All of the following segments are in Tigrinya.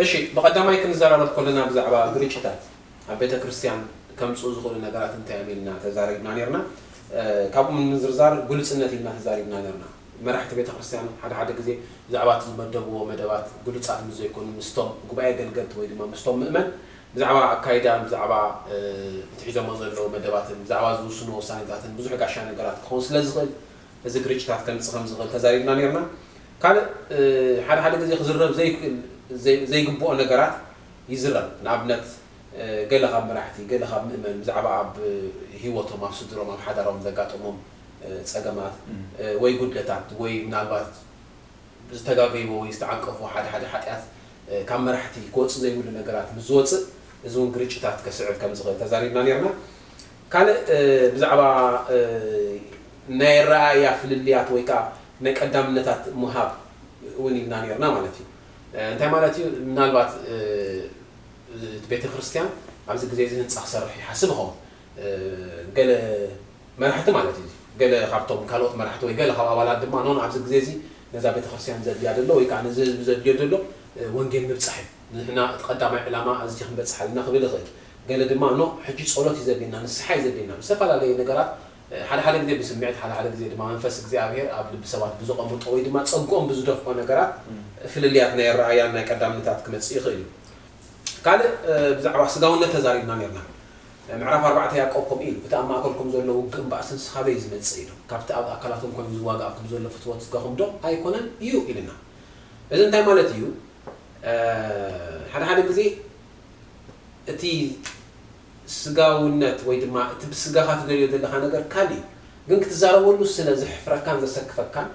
እሺ በቀዳማይ ክንዛራረብ ኮለና ብዛዕባ ግርጭታት ኣብ ቤተ ክርስቲያን ከምጽኡ ዝኽእሉ ነገራት እንታይ የሚልና ተዛሪብና ነርና ካብኡ ምን ዝርዛር ግልጽነት ኢልና ተዛሪብና ነርና መራሕቲ ቤተ ክርስቲያን ሓደ ግዜ ብዛዕባ ዝመደብዎ መደባት ግልጻት ምዘይኮኑ ምስቶም ጉባኤ ገልገልቲ ወይ ድማ ምስቶም ምእመን ብዛዕባ ኣካይዳ ብዛዕባ ትሒዞሞ ዘለዉ መደባትን ብዛዕባ ዝውስኑ ውሳኔታትን ብዙሕ ጋሻ ነገራት ክኸውን ስለ ዝኽእል እዚ ግርጭታት ከምጽእ ከም ዝኽእል ተዛሪብና ነርና ካልእ ሓደ ግዜ ክዝረብ ዘይክእል ዘይግብኦ ነገራት ይዝረብ ንኣብነት ገለ ካብ መራሕቲ ገለ ካብ ምእመን ብዛዕባ ኣብ ሂወቶም ኣብ ስድሮም ኣብ ሓዳሮም ዘጋጠሞም ፀገማት ወይ ጉድለታት ወይ ምናልባት ዝተጋገይዎ ወይ ዝተዓንቀፉ ሓደ ሓጢኣት ካብ መራሕቲ ክወፅእ ዘይብሉ ነገራት ምዝወፅእ እዚ እውን ግርጭታት ከስዕብ ከም ዝኽእል ተዛሪብና ነርና ካልእ ብዛዕባ ናይ ረኣያ ፍልልያት ወይ ከዓ ናይ ቀዳምነታት ምሃብ እውን ኢልና ነርና ማለት እዩ እንታይ ማለት እዩ ምናልባት ቤተ ክርስቲያን ኣብዚ ግዜ እዚ ህንፃ ክሰርሕ ይሓስብ ይኸውን ገለ መራሕቲ ማለት እዩ ገለ ካብቶም ካልኦት መራሕቲ ወይ ገለ ካብ ኣባላት ድማ ኖን ኣብዚ ግዜ እዚ ነዛ ቤተ ክርስቲያን ዘድልያ ዘሎ ወይ ከዓ ነዚ ዘድልዮ ዘሎ ወንጌል ምብፃሕ እዩ ንሕና እቲ ቀዳማይ ዕላማ እዚ ክንበፅሕ ኣለና ክብል ይኽእል ገለ ድማ ኖ ሕጂ ፀሎት እዩ ዘድልየና ንስሓ እዩ ዘድልየና ዝተፈላለዩ ነገራት ሓደ ግዜ ብስምዒት ሓደ ግዜ ድማ መንፈስ እግዚኣብሔር ኣብ ልቢ ሰባት ብዝቐምጦ ወይ ድማ ፀጉኦም ብዝደፍቆ ነገራት ፍልልያት ናይ ረኣያን ናይ ቀዳምነታት ክመፅእ ይኽእል እዩ ካልእ ብዛዕባ ስጋውነት ተዛሪብና ነርና ምዕራፍ 4 ያዕቆብ ከምኡ ኢሉ እቲ ኣብ ማእከልኩም ዘሎ ውግእን ባእስን ስኻበይ ዝመፅእ ኢሉ ካብቲ ኣብ ኣካላቶም ኮይኑ ዝዋጋእኩም ዘሎ ፍትወት ስጋኹም ዶ ኣይኮነን እዩ ኢልና እዚ እንታይ ማለት እዩ ሓደ ግዜ እቲ ስጋውነት ወይ ድማ እቲ ብስጋኻ ትደልዮ ዘለኻ ነገር ካሊእ ግን ክትዛረበሉ ስለ ዝሕፍረካን ዘሰክፈካን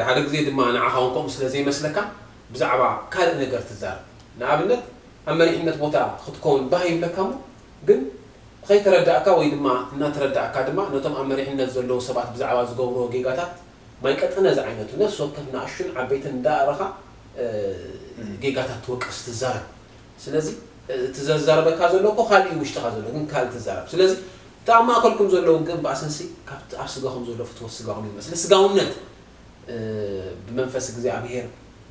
ሓደ ግዜ ድማ ንዓኻ እውን ከምኡ ስለ ዘይመስለካ ብዛዕባ ካልእ ነገር ትዛረብ ንኣብነት ኣብ መሪሕነት ቦታ ክትከውን ባህ ይብለካ ሞ ግን ከይተረዳእካ ወይ ድማ እናተረዳእካ ድማ ነቶም ኣብ መሪሕነት ዘለዉ ሰባት ብዛዕባ ዝገብርዎ ጌጋታት ማይቀጥነ ዚ ዓይነቱ ነፍሲ ወከፍ ንኣሹን ዓበይትን እንዳኣረኻ ጌጋታት ትወቅስ ትዛረብ ስለዚ ትዘዛረበካ ዘሎ እኮ ካልእ ውሽጥኻ ዘሎ ግን ካልእ ትዛረብ ስለዚ እቲ ኣብ ማእከልኩም ዘሎ ውግእን ባእስንሲ ካብቲ ኣብ ስጋኹም ዘሎ ፍትወት ስጋኹም ይመስለ ስጋውነት ብመንፈስ እግዚኣብሔር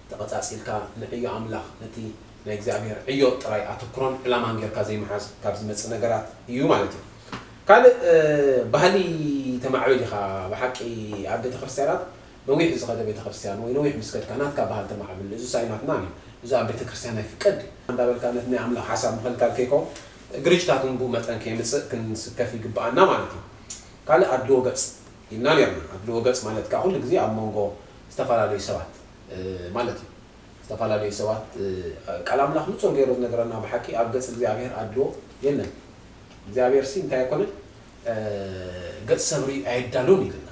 ተቐፃፂልካ ንዕዮ ኣምላኽ ነቲ ናይ እግዚኣብሔር ዕዮ ጥራይ ኣተኩሮን ዕላማን ጌርካ ዘይመሓዝ ካብ ዝመፅእ ነገራት እዩ ማለት እዩ ካልእ ባህሊ ተማዕበል ኢኻ ብሓቂ ኣብ ቤተ ክርስቲያናት ነዊሕ ዝኸደ ቤተ ክርስቲያን ወይ ነዊሕ ምስ ከድካ ናትካ ባህሊ ተማዕበል እዚ ሳይናትና እዩ እዚ ኣብ ቤተ ክርስቲያን ኣይፍቀድ እንዳበልካ ነቲ ናይ ኣምላኽ ሓሳብ ምኽልካል ከይኮን ግርጭታት እውን ብኡ መጠን ከይምፅእ ክንስከፍ ይግባኣና ማለት እዩ ካልእ ኣድልዎ ገፅ ኢልና ነርና ኣድልዎ ገፅ ማለት ከዓ ኩሉ ግዜ ኣብ መንጎ ዝተፈላለዩ ሰባት ማለት እዩ ዝተፈላለዩ ሰባት ቃል ኣምላኽ ንጹር ገይሩ ዝነገረና ብሓቂ ኣብ ገፅ እግዚኣብሔር ኣድልዎ የለን እግዚኣብሔር ሲ እንታይ ኣይኮነን ገፅ ሰብሪ ኣይዳሉን ኢልና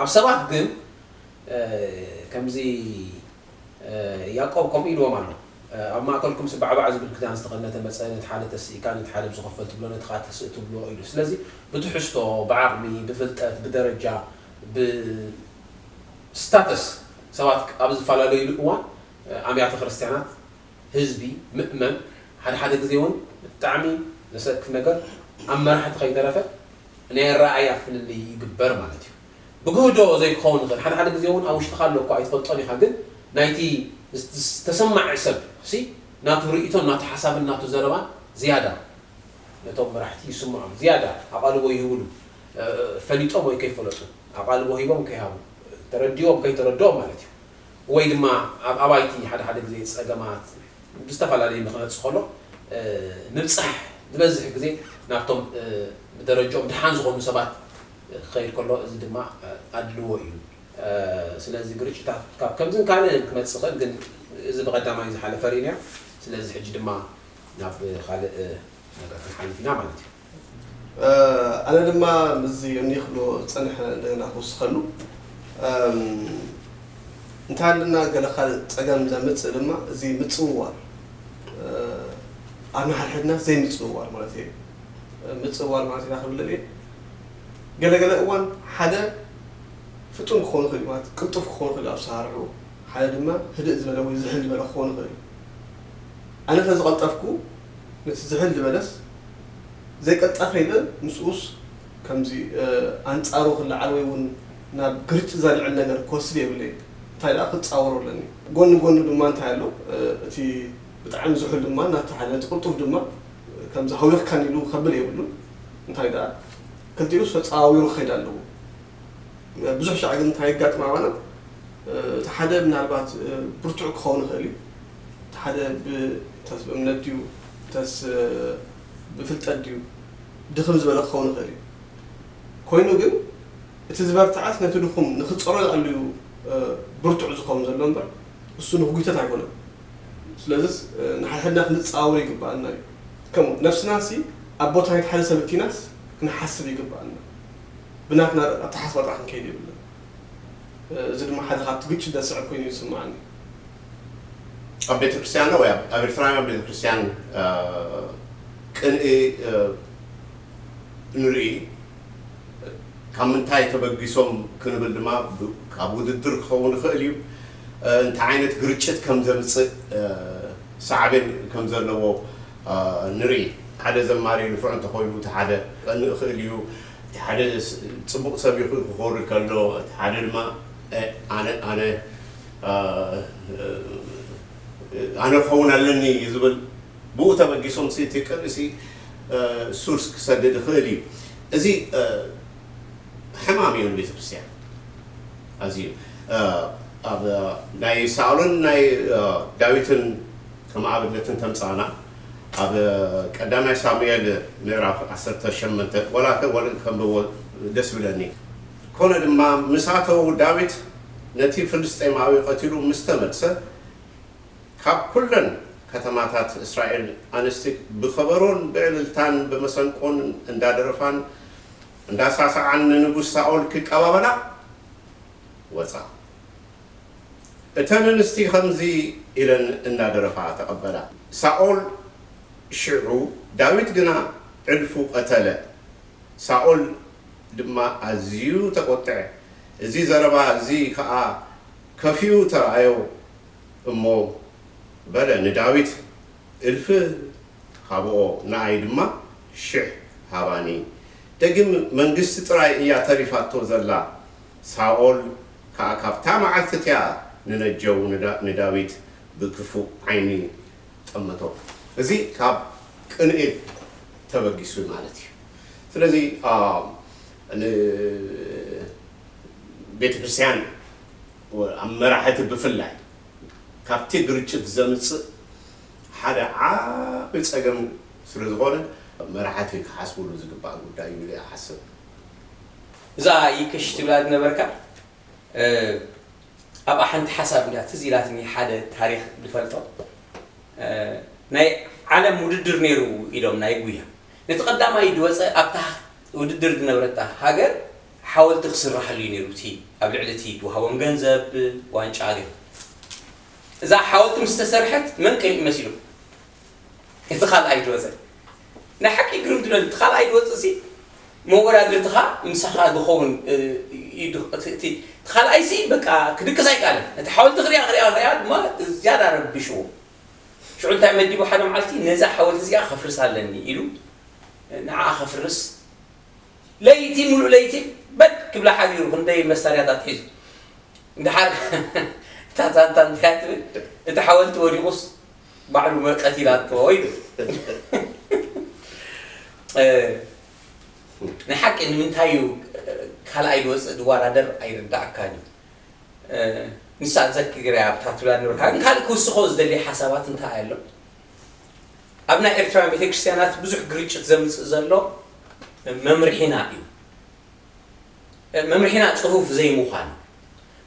ኣብ ሰባት ግን ከምዚ ያዕቆብ ከምኡ ኢልዎም ኣሎ ኣብ ማእከልኩም ስባዕባዕ ዝብል ክዳን ዝተኸደነ መፅአ ነቲ ሓደ ተስኢካ ነቲ ሓደ ብዝኸፈል ትብሎ ነቲ ከዓ ተስእ ትብሎ ኢሉ ስለዚ ብትሕዝቶ ብዓቕሚ ብፍልጠት ብደረጃ ብስታተስ ሰባት ኣብ ዝፈላለዩሉ እዋን ኣብያተ ክርስቲያናት ህዝቢ ምእመን ሓደ ግዜ እውን ብጣዕሚ ዘሰክፍ ነገር ኣብ መራሕቲ ከይተረፈ ናይ ረኣያ ፍልልይ ይግበር ማለት እዩ ብግህዶ ዘይክኸውን ይኽእል ሓደ ግዜ እውን ኣብ ውሽጥኻ ኣሎ እኳ ኣይትፈልጦን ኢኻ ግን ናይቲ ዝተሰማዕ ሰብ ሲ ናቱ ርእቶን ናቱ ሓሳብን ናቱ ዘረባን ዝያዳ ነቶም መራሕቲ ይስምዖም ዝያዳ ኣቓልቦ ይህብሉ ፈሊጦም ወይ ከይፈለጡ ኣቓልቦ ሂቦም ከይሃቡ ተረዲኦም ከይተረድኦም ማለት እዩ ወይ ድማ ኣብ ኣባይቲ ሓደ ግዜ ፀገማት ብዝተፈላለዩ ምክነፅእ ከሎ ምብፃሕ ዝበዝሕ ግዜ ናብቶም ብደረጃኦም ድሓን ዝኾኑ ሰባት ክኸይድ ከሎ እዚ ድማ ኣድልዎ እዩ ስለዚ ግርጭታት ካብ ከምዝን ካልእን ክመፅእ ይኽእል ግን እዚ ብቐዳማይ ዝሓለፈ ርኢና ስለዚ ሕጂ ድማ ናብ ካልእ ነገር ክንሓልፍ ኢና ማለት እዩ ኣነ ድማ ምዚ እኒኽሎ ፀንሐ እንደገና ክውስኸሉ እንታይ ኣለና ገለ ካልእ ፀገም ዘምፅእ ድማ እዚ ምፅውዋር ኣብ ንሓድሕድና ዘይምፅውዋር ማለት እዩ ምፅውዋር ማለት ኢና ክብል እየ ገለገለ እዋን ሓደ ፍጡን ክኾን ይኽእል ማለት ቅልጡፍ ክኾን ይኽእል ኣብ ሳርሑ ሓደ ድማ ህድእ ዝበለ ወይ ዝሕል ዝበለ ክኾን ይኽእል ኣነ ተዝቐልጠፍኩ ነቲ ዝሕል ዝበለስ ዘይቀልጠፈ ኢለ ምስኡስ ከምዚ ኣንፃሩ ክለዓል ወይ እውን ናብ ግርጭ ዘልዕል ነገር ክወስድ የብለይ እንታይ ደኣ ክትፃወሮ ኣለኒ ጎኒ ድማ እንታይ ኣሎ እቲ بتعمل زحل دما نتحدى تقطف دما كم زحوير كان يلو خبر يقولون انتهي ده كنت يوسف تصاوير خيد له بزح شعب انتهي قات معنا تحدى من البات برتع كون خلي تحدى بتاس بمنديو تاس بفلت أديو دخل زبالة خون خلي كوينو جن تزبر تعاس نتدخم نختصر على برتع زخم زلون بر السنة هو جيتها تعقوله سلازس نحن نتصاور يقبلنا كم نفس ناسي أبوتها يتحدث بالتناس نحسب يقبلنا بناتنا أتحسب راح نكيد يقولنا زد ما حد خاطر قلتش ده صعب كوين يسمعني أبيت كريستيان ويا أبيت فرايم أبيت كريستيان كان نري كم تاي تبقيسهم كنا بالدماء كابود الدر خون خاليو انت عينت قرتشت كم زمص صعبين كم زلوا نري هذا زماري الفرنت خويلو تحدا ان خاليو تحدا صبق سبي خور كلو تحدا ما انا خونا لني يزبل بو تبقيسهم سي تكرسي سورس كسدد خالي ازي حمامي البيت كريستيان ازي ناي ساولن ناي داويتن كما عبدتن تمصانا اب قدامي سامويل ميراف 18 ولا كم دس بلني كون دما مساتو داويت نتي فلسطيناوي قتلوا مستمرسه كاب كلن ከተማታት እስራኤል አንስቲ በخبرون በእልልታን በመሰንቆን እንዳደረፋን እንዳሳሳዓን ንጉስ ሳኦል ከቀባበላ ወፃ እተንንስቲ ከምዚ ኢለን እንዳደረፋ ተቀበላ ሳኦል ሽዑ ዳዊት ግና ዕልፉ ቀተለ ሳኦል ድማ አዝዩ ተቆጠዐ እዚ ዘረባ እዚ ከአ ከፊው ተራዮ እሞ بلا نداويت الف هابو نايدما شح هاباني دغم منغست طراي يا تريفاتو زلا ساول كاكابتا معلتيا ننجو نداويت بكفو عيني طمتو ازي كاب قنئ تبغيسو مالتي سلازي بيت كريستيان وامراحت بفلاي كابتي غرچت زمص حدا عبصقم سرزغونه مرحتي حسبولو زغبا غداي يلي حسب اذا يكشت بلاد نبركا ابا حنت حساب لا تزيلاتني حدا تاريخ بفلطو ناي عالم وددر نيرو يدوم ناي غويا نتقدما يدوص ابتا وددر نبرتا هاجر حاولت تخسر حلي نيروتي ابل علتي وهوم غنزب وانچاغ إذا حاولت مستسرحت من كان يمثله إدخال أي جوزة نحكي يقولون دلنا إدخال أي جوزة سي مو ورا درتها مسخة دخون إدخال أي سي بقى كذا زي كلام تحاول تغريها ما زيادة ربي شو أنت عم تجيبوا حدا معلتي نزح حاولت زيادة خفرس على إلو نع خفرس ليتي ملو ليتي بد قبل حاجة يروحون ده المساريات تحيز ده حاجة تاتان كاتب انت حاولت وريقص بعد ما قتيلات ويد نحكي ان من تايو خال ايدوس دوار ادر ايردا اكاني نسا ذكر يا بتاتولان نور كان خال كوسخوز دلي حسابات انت عيلو ابنا ارترا بيتكريستيانات بزح غريچت زمص زلو ممرحينا ايو ممرحينا صحف زي مخان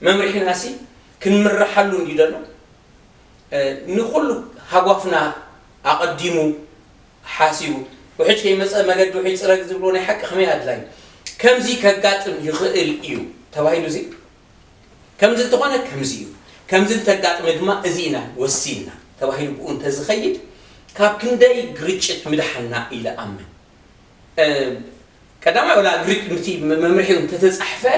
ممرحينا سي كنمرحلو نديدلو نخلو هاغوفنا اقديمو حاسيبو وحج كيمص مغد وحج صرق زبلوني حق خمي ادلاي كمزي كغاطم يخيل ايو تبايلو زي كمزي تقونه كمزي كمزي تغاطم دما ازينا وسينا تبايلو بون تزخيد كاب كنداي غريچت مدحنا الى امن قدما ولا غريت نتي ممرحيو تتصحفه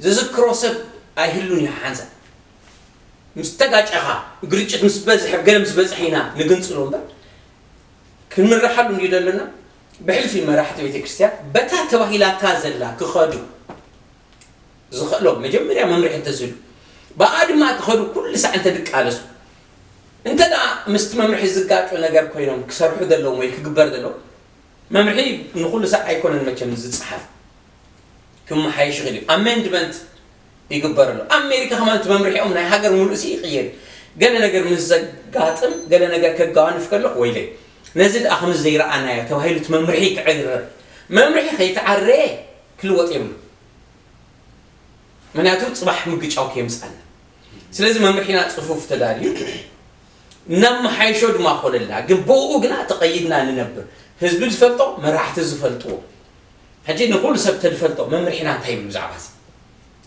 ذكرو سب አይህሉን ያንዛ مستقاچخا غريچت مسبزح ገለም ስበጽሒና ንግንጽሎ እንባ ክንምረሐሉ እንዲደለና በሕልፊ መራሕት ቤተ ክርስቲያን በታ ተባሂላ ታዘላ ክኸዱ ዝኸሎ መጀመሪያ መምርሕ ተዝሉ ባአድማ ክኸዱ ኩሉ ሰዓት ተድቃለሱ انت دا مست ممرحي زقاطو ነገር ኮይኖም ክሰርሑ ደለዎም ወይ ክግበር ደለው መምርሒ ንኹሉ ሰዓት ኣይኮነን መቸም ዝጽሓፍ ከም ሓይሽ ግሊ አሜንድመንት ይግበርሉ አሜሪካ ከማንት መምርሒኦም ናይ ሃገር ሙሉእ ይቅየር ገለ ነገር ምዝጋጥም ገለ ነገር ከጋዋንፍ ከሎ ወይለ ነዝድ አخم ዘይራአና ተባሂሉት መምርሒ ክዕር መምርሒ ከይተዓረ ክልወጥ ይብሉ ምክንያቱ ጽባሕ ምግጫው ከይምጻና ስለዚህ መምርሒና ጽፉፍ ተዳልዩ نم حيشود ما خلنا جن بوق جنا تقيدنا ننبر حزب الفلتو مراحت الزفلتو هجي نقول سبت الفلتو ما مرحنا انتهي بزعباز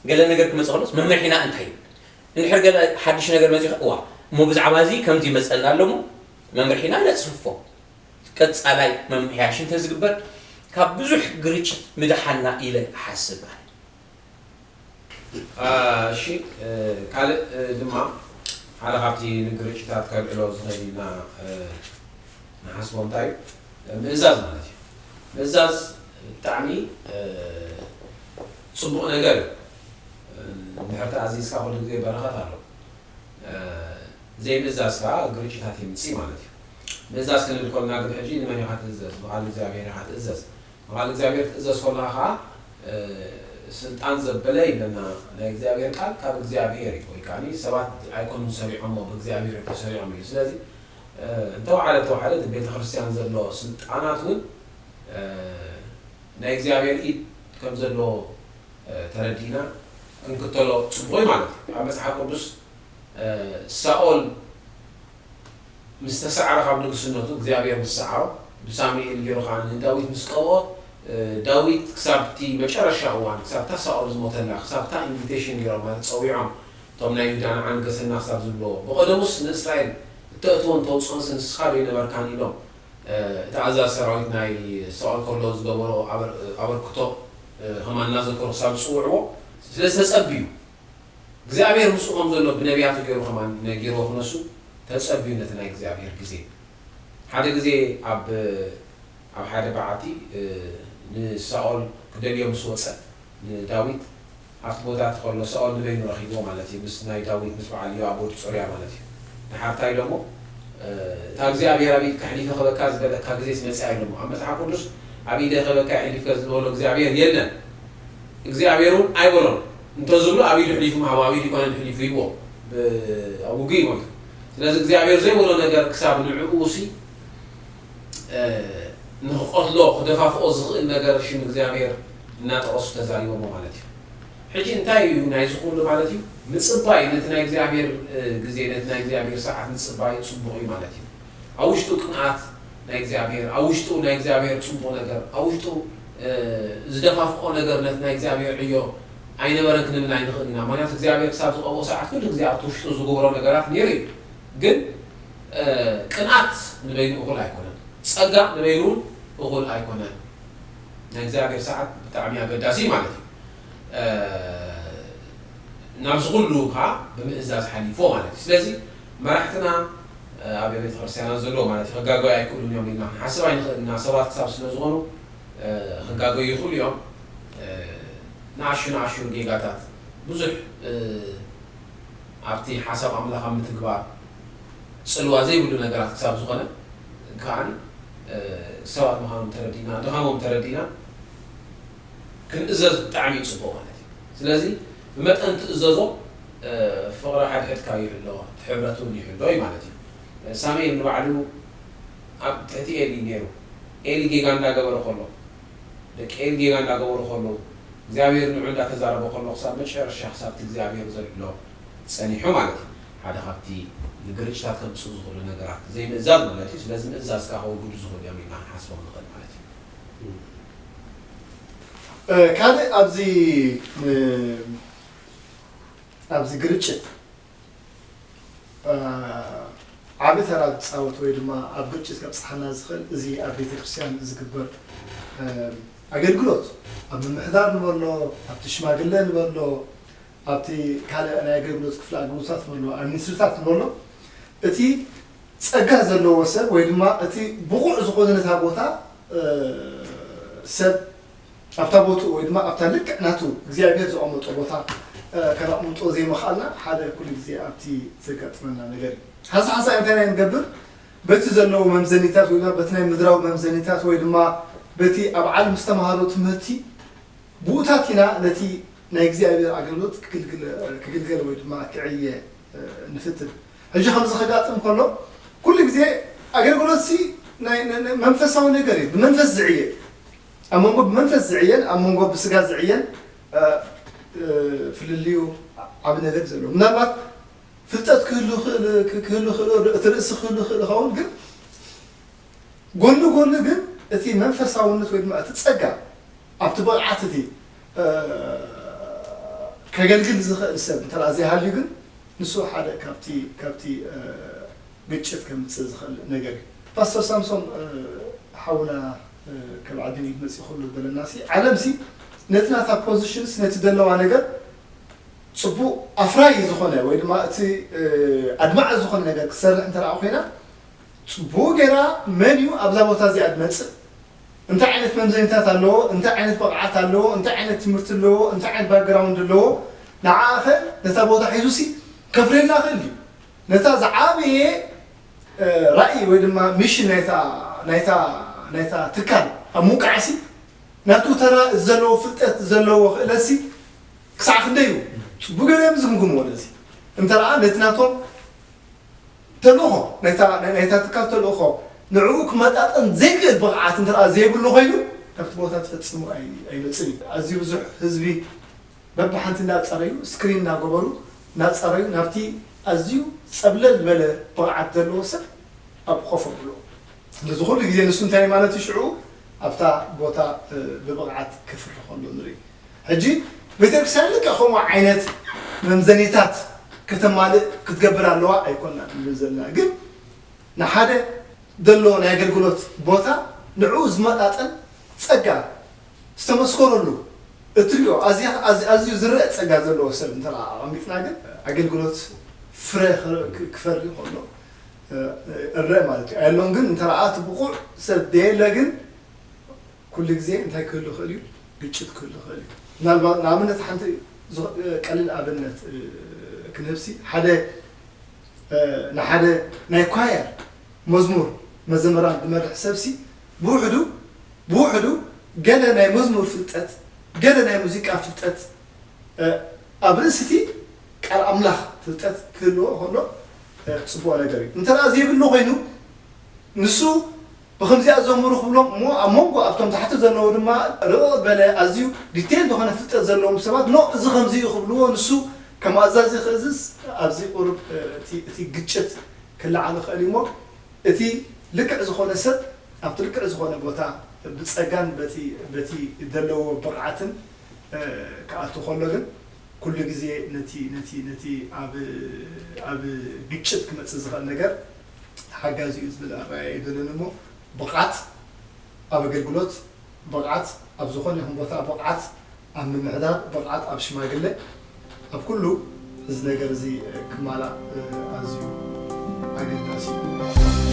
قال لنا نقولك مسخلص ما مرحنا انتهي نحرق حدش نقول مزيخ وا مو بزعبازي كم دي مسألة لهم ما مرحنا لا تصفو كتس علي ما محياشين تزقبر كابزوح قريتش مدحنا إلى حسب شيء قال لما على غابتي نقرأ كتاب كالعلوز غيرنا نحسبهم طيب مئزاز مالتي مئزاز تعني صبغ نقل نحرت عزيز كاقول لك زي برغة تعلم زي مئزاز كا قرأ كتاب يمتسي مالتي مئزاز كنا نقول ناقل حجي لمن يحات إزاز مغال الزابير يحات إزاز مغال الزابير إزاز كلها خا سلطان زبلي لنا لإግዚአብሔር ቃል ካብ እግዚአብሔር ይቆይካኒ ሰባት አይኮኑ ሰሪዖም በእግዚአብሔር ተሰሪዖም ስለዚህ ተዋዓለ ቤተ ክርስቲያን ዘሎ ስልጣናቱን ናይ እግዚአብሔር ኢድ ከም ዘሎ ተረዲና እንክተሎ ጽቡይ ማለት ኣብ መጽሓፍ ቅዱስ ሳኦል مستسعر ካብ ንግስነቱ እግዚአብሔር مسعر بسامعيل يروخان ዳዊት مسقو داويد كسبتي مشارشة وان كسبتها سأرز متلا كسبتها إنفيتيشن يوم ما تصويرهم طبعا يدان عن قصة الناس تبذلوا بقدموس إسرائيل تأتون توصلون سنسخارين بركاني لهم تعزى سراويتنا سؤال كلوز دوروا عبر كتب هم الناس ذكروا سب صوعوا لسه تسأبيو እግዚአብሔር مسؤوم ذلوا بنبيات يجروا كمان نجيروا نسوا تسأبيو نتنا እግዚአብሔር جزء هذا جزء أب حدا بعتي نسأل كدليوم سوسة داويد أخبرت خلنا سأل نبين رخيبه مالتي بس ناي داويد بس بعليه أبوه سوريا مالتي نحرت أيلمو تاجزي أبي ربي كحليف خذ كاز بدأ كاجزي سمسي أيلمو أما تحقولش أبي ده خذ كحليف كاز لولو جزي أبي يلنا جزي أبيرون أيبرون نتوزلو أبي يحليف مع أبي يكون يحليف يبو أبو جيمون لازم جزي أبير زي ولا نجار كسب العقوسي نخاط له خدفع فوق زغ النجار شيء من زعير ناتقص تزاري ومالتي حجي انتاي نايز يقول مالتي متصباي نتناي زعير جزء نتناي زعير ساعة متصباي تصبغي مالتي أوجتو قناعات ناي زعير أوجتو ناي زعير تصبغ نجار أوجتو زدفع فوق نجار نتناي زعير عيو أين بركنا من عين خدنا ما نعرف زعير ساعة أو ساعة كل زعير توشتو زغورة نجارات نيري جن قناعات نبين أقول هيكون ጸጋ ለበይሩን ወል አይኮነን እግዚአብሔር ሰዓት በጣም ያገዳሲ ማለት ነው ናብዝ ሁሉ ካ በመእዛዝ ሐሊፎ ማለት ነው ስለዚህ መራሕትና ኣብ ቤተ ክርስቲያን ዘሎ ማለት ህጋጋዊ አይኮኑም የሚልና ሐሳብ አይነና ሰባት ሳብ ስለዝሆኑ ህጋጋዊ ይሁሉ ያው ናሽና አሽሩ ጌጋታት ብዙሕ ኣብቲ ሐሳብ አምላኽ ምትግባር ጽልዋ ዘይብሉ ነገራት ሳብ ዝሆነ ካን سواء مهام تردينا دهامهم تردينا كن إزاز تعميد صبوا مالتي سلازي بمت أنت إزازو فقرة حد كايف الله تحبرتوني حلوي مالتي سامي من بعده تأتي إلي نيرو إلي جيغان لا جبر خلو لك إلي جيغان لا جبر خلو زعبير نعود أتزارب خلو صار مشهر الشخص أبتك زعبير زل له سني حمالتي هذا خبتي نقرأش تاكل بسوز ولا نقرأ زي ما زاد مالتي لازم إزاز كهو يقول زهود يمين عن حسب النقد مالتي. كان أبزي قريتشت عبيت على تصوت ويد ما أبغيتش كاب صحنا زخل زي أبيت كريستيان زكبر أقول قلت أب المحضر نقوله أب تشماغلة نقوله أبتي كله أنا أقول قلت كفلا قلوسات نقوله المنسوسات نقوله أتي ጸጋ ዘለው ወሰብ ወይ ድማ እቲ ብቑዕ ዝኾነ ነታቦታ ሰብ ኣብታ ቦቱ ወይ ድማ ኣብታ ልክዕ ናቱ እግዚአብሔር ዘቐመጦ ቦታ ከናቅምጦ ዘይመኽኣልና ሓደ ኩሉ ግዜ ኣብቲ ዘጋጥመና ነገር እዩ ሓሳሓሳ እንታይ ናይ ንገብር በቲ ዘለዎ መምዘኒታት ወይ ድማ በቲ ናይ ምድራዊ መምዘኒታት ወይ ድማ በቲ ኣብ ዓለም ዝተምሃሮ ትምህርቲ ብኡታት ኢና ነቲ ናይ እግዚኣብሔር ኣገልግሎት ክግልገል ወይ ድማ ክዕየ ንፍትል ሕጂ ከምዚ ከጋጥም ከሎ ኩሉ ግዜ ኣገልግሎት ናይ መንፈሳዊ ነገር እዩ ብመንፈስ ዝዕየ ኣብ መንጎ ብመንፈስ ዝዕየን ኣብ መንጎ ብስጋ ዝዕየን ፍልልዩ ዓብ ነገር ዘሎ ምናልባት ፍልጠት ክህሉ ክእሉ እቲ ርእሲ ክህሉ ክእል ኸውን ግን ጎኒ ጎኒ ግን እቲ መንፈሳውነት ወይ ድማ እቲ ፀጋ ኣብቲ ብቕዓት እቲ ከገልግል ዝኽእል ሰብ እንተኣ ዘይሃልዩ ግን ንሱ ሓደ ካብቲ ግጭት ከምፅእ ዝኽእል ነገር እዩ ፓስተር ሳምሶን ሓውና ካብ ዓድን መፅኡ ክህሉ በለና ዓለም ነቲ ናታ ፖዚሽንስ ነቲ ዘለዋ ነገር ፅቡቅ ኣፍራይ ዝኾነ ወይ ድማ እቲ ኣድማዕ ዝኾነ ነገር ክሰርሕ እንተረኣ ኮይና ፅቡቅ ጌራ መን እዩ ኣብዛ ቦታ እዚኣ ትመፅእ እንታይ ዓይነት መምዘኒታት ኣለዎ እንታይ ዓይነት ብቕዓት ኣለዎ እንታይ ዓይነት ትምህርቲ ኣለዎ እንታይ ዓይነት ባክግራውንድ ኣለዎ ንዓኸ ነታ ቦታ ሒዙ ከፍለና ክእል እዩ ነታ ዝዓበየ ራእይ ወይ ድማ ሚሽን ናይታ ትካል ኣብ ምውቃዕ ናቱ ተራ ዘለዎ ፍልጠት ዘለዎ ክእለሲ ክሳዕ ክንደይ እዩ ፅቡቅ ገለም ዝግምግምዎ ነዚ እንተረኣ ነቲ ናቶም ተልእኾ ናይታ ትካል ተልእኾ ንዕኡ ክመጣጠን ዘይክእል ብቕዓት እንተረኣ ዘይብሉ ኮይኑ ናብቲ ቦታ ትፈፅሙ ኣይመፅን እዩ ኣዝዩ ብዙሕ ህዝቢ በብሓንቲ እናፀረዩ ስክሪን እናገበሩ እናፀረዩ ናብቲ ኣዝዩ ፀብለል ዝበለ ብቕዓት ዘለዎ ሰብ ኣብ ኮፍ ኣብሎ ነዚ ኩሉ ግዜ ንሱ እንታይ ማለት እዩ ሽዑ ኣብታ ቦታ ብብቕዓት ክፍሪ ከሎ ንርኢ ሕጂ ቤተክርስትያን ልክዕ ከምኡ ዓይነት መምዘኒታት ከተማልእ ክትገብር ኣለዋ ኣይኮንና ንብል ዘለና ግን ንሓደ ዘለዎ ናይ ኣገልግሎት ቦታ ንዕኡ ዝመጣጠን ፀጋ ዝተመስከረሉ እትሪኦ ኣዝዩ ዝርአ ፀጋ ዘለዎ ሰብ እንተረኣ ኣቐሚጥና ግን ኣገልግሎት ፍረ ክፈሪ ከሎ እረአ ማለት እዩ ኣየሎን ግን እንተረኣ እቲ ብቑዕ ሰብ ደየለ ግን ኩሉ ግዜ እንታይ ክህሉ ክእል እዩ ግጭት ክህሉ ክእል እዩ ምናልባት ንኣብነት ሓንቲ ቀሊል ኣብነት ክንህብሲ ንሓደ ናይ ኳየር መዝሙር መዘመራን ዝመርሕ ሰብሲ ብውሕዱ ገለ ናይ መዝሙር ፍልጠት ገለ ናይ ሙዚቃ ፍልጠት ኣብ ርእስቲ ቃል ኣምላኽ ፍልጠት ክህልዎ ከሎ ፅቡቅ ነገር እዩ እንተኣ ዘይብሉ ኮይኑ ንሱ ብከምዚኣ ዘምሩ ክብሎም እሞ ኣብ መንጎ ኣብቶም ታሕቲ ዘለዉ ድማ ርኦ በለ ኣዝዩ ዲቴል ዝኾነ ፍልጠት ዘለዎም ሰባት ኖ እዚ ከምዚ እዩ ክብልዎ ንሱ ከም ኣዛዚ ክእዝዝ ኣብዚ ቁርብ እቲ ግጭት ክለዓል ክእል እሞ እቲ ልክዕ ዝኾነ ሰብ ኣብቲ ልክዕ ዝኾነ ቦታ ብፀጋን በቲ ዘለዎ ብቕዓትን ክኣቱ ከሎ ግን ኩሉ ግዜ ነቲ ኣብ ግጭት ክመፅእ ዝኽእል ነገር ሓጋዚ እዩ ዝብል ኣረኣእያ ይደልን እሞ ብቕዓት ኣብ ኣገልግሎት ብቕዓት ኣብ ዝኾነ ይኹን ቦታ ብቕዓት ኣብ ምምሕዳር ብቕዓት ኣብ ሽማግለ ኣብ ኩሉ እዚ ነገር እዚ ክማላእ ኣዝዩ ኣገዳሲ እዩ